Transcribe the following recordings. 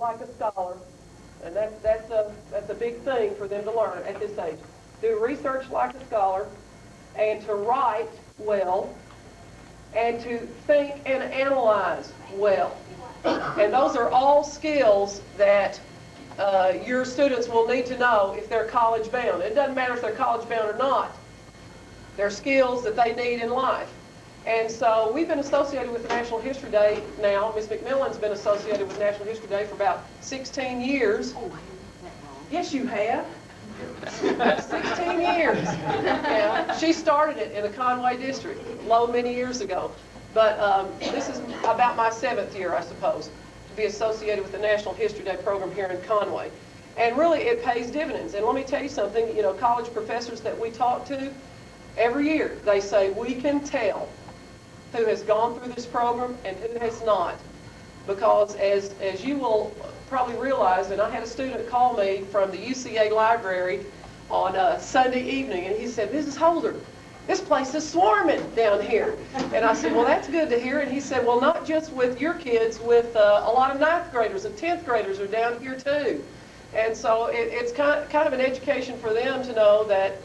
like a scholar, and that's a big thing for them to learn at this age. Do research like a scholar, and to write well, and to think and analyze well. And those are all skills that your students will need to know if they're college bound. It doesn't matter if they're college bound or not. They're skills that they need in life. And so we've been associated with National History Day now. Ms. McMillan's been associated with National History Day for about 16 years. Oh, I haven't that long. Yes, you have. 16 years. Yeah. She started it in the Conway district, many years ago. But this is about my 7th year, I suppose, to be associated with the National History Day program here in Conway. And really, it pays dividends. And let me tell you something, you know, college professors that we talk to, every year they say, we can tell who has gone through this program and who has not. Because as you will probably realize, and I had a student call me from the UCA library on Sunday evening, and he said, Mrs. Holder, this place is swarming down here. And I said, well, that's good to hear. And he said, well, not just with your kids, with a lot of 9th graders and 10th graders are down here too. And so it's kind of an education for them to know that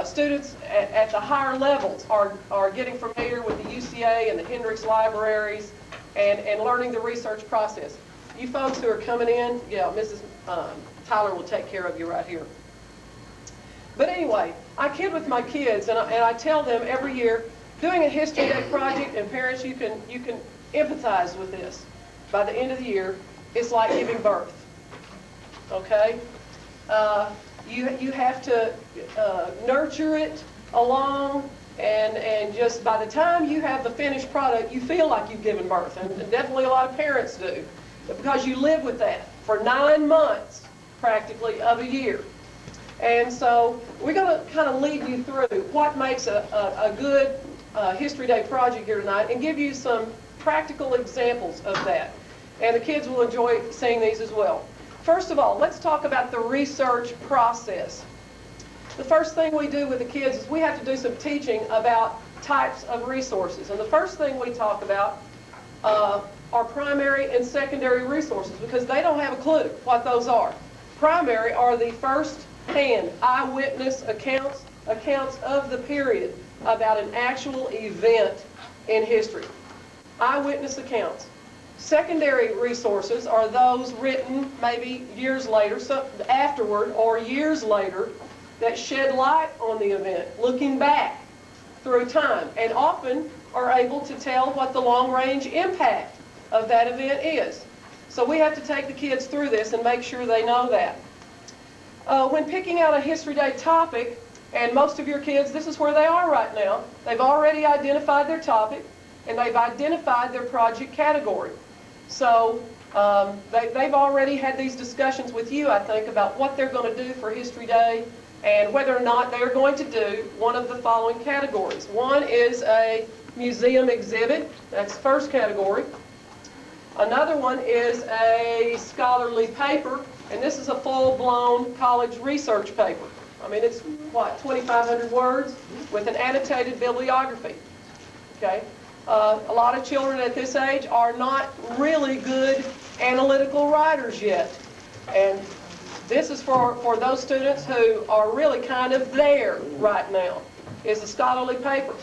students at the higher levels are getting familiar with the UCA and the Hendricks libraries and learning the research process. You folks who are coming in, yeah, Mrs. Tyler will take care of you right here. But anyway, I kid with my kids, and I tell them every year, doing a History Day project, and parents, you can empathize with this. By the end of the year, it's like giving birth. Okay? You have to nurture it along, and just by the time you have the finished product, you feel like you've given birth, and definitely a lot of parents do, because you live with that for 9 months, practically, of a year. And so we're going to kind of lead you through what makes a good History Day project here tonight and give you some practical examples of that. And the kids will enjoy seeing these as well. First of all, let's talk about the research process. The first thing we do with the kids is we have to do some teaching about types of resources. And the first thing we talk about are primary and secondary resources, because they don't have a clue what those are. Primary are the first-hand eyewitness accounts of the period about an actual event in history. Eyewitness accounts. Secondary resources are those written maybe years later, afterward, or years later, that shed light on the event, looking back through time, and often are able to tell what the long-range impact of that event is. So we have to take the kids through this and make sure they know that. When picking out a History Day topic, and most of your kids, this is where they are right now, they've already identified their topic, and they've identified their project category. So they've already had these discussions with you, I think, about what they're going to do for History Day and whether or not they're going to do one of the following categories. One is a museum exhibit. That's the first category. Another one is a scholarly paper, and this is a full-blown college research paper. I mean, it's, what, 2,500 words with an annotated bibliography. Okay? A lot of children at this age are not really good analytical writers yet. And this is for those students who are really kind of there right now, is a scholarly paper.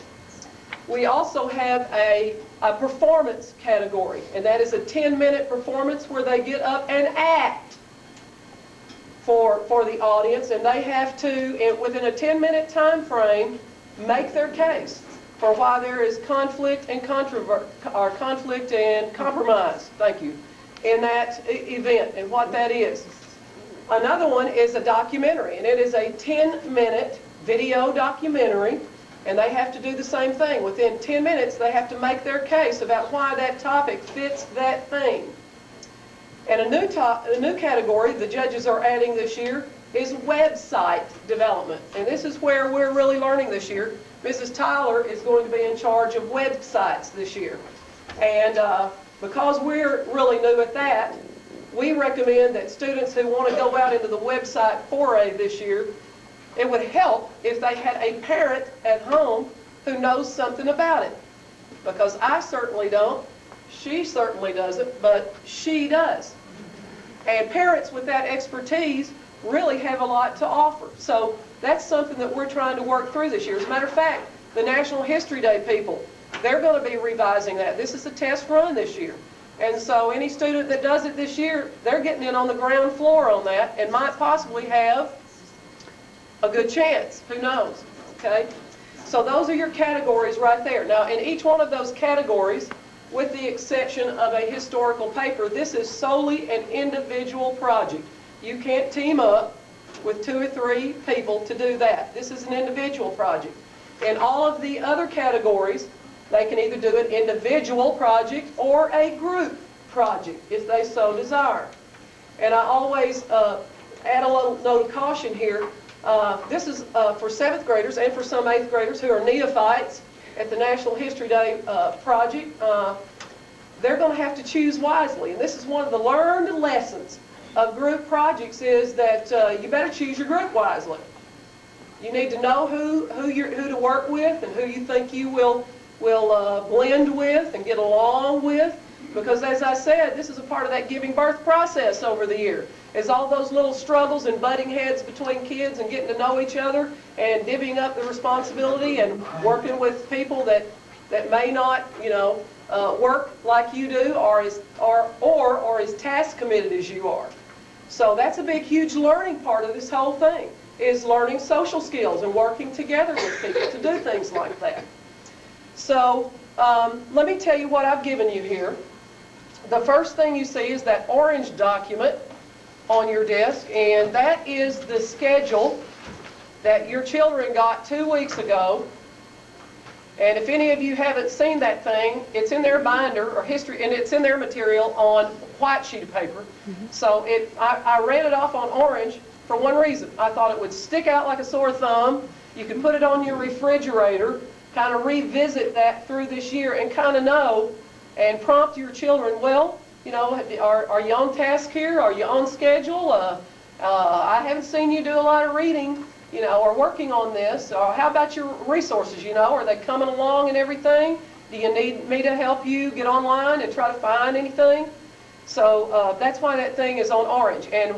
We also have a performance category, and that is a 10-minute performance where they get up and act for the audience, and they have to, within a 10-minute time frame, make their case for why there is conflict and conflict and compromise, thank you, in that event and what that is. Another one is a documentary, and it is a 10-minute video documentary, and they have to do the same thing. Within 10 minutes, they have to make their case about why that topic fits that theme. And a new category the judges are adding this year is website development. And this is where we're really learning this year. Mrs. Tyler is going to be in charge of websites this year. And because we're really new at that, we recommend that students who want to go out into the website foray this year, it would help if they had a parent at home who knows something about it. Because I certainly don't, She certainly doesn't, but she does. And parents with that expertise really have a lot to offer. So that's something that we're trying to work through this year. As a matter of fact, the National History Day people, they're going to be revising that. This is a test run this year. And so any student that does it this year, they're getting in on the ground floor on that and might possibly have a good chance. Who knows? Okay? So those are your categories right there. Now, in each one of those categories, with the exception of a historical paper, this is solely an individual project. You can't team up with 2 or 3 people to do that. This is an individual project. In all of the other categories, they can either do an individual project or a group project if they so desire. And I always add a little note of caution here. This is for 7th graders and for some 8th graders who are neophytes at the National History Day project. They're going to have to choose wisely. And this is one of the learned lessons of group projects is that you better choose your group wisely. You need to know who to work with and who you think you will blend with and get along with. Because as I said, this is a part of that giving birth process over the year. Is all those little struggles and butting heads between kids and getting to know each other and divvying up the responsibility and working with people that may not, work like you do or as task committed as you are. So that's a big, huge learning part of this whole thing, is learning social skills and working together with people to do things like that. So let me tell you what I've given you here. The first thing you see is that orange document on your desk, and that is the schedule that your children got 2 weeks ago. And if any of you haven't seen that thing, it's in their binder or history, and it's in their material on white sheet of paper. So I ran it off on orange for one reason. I thought it would stick out like a sore thumb. You could put it on your refrigerator, kind of revisit that through this year and kind of know and prompt your children, well, are you on task here? Are you on schedule? I haven't seen you do a lot of reading, or working on this. Or how about your resources, are they coming along and everything? Do you need me to help you get online and try to find anything? So that's why that thing is on orange. And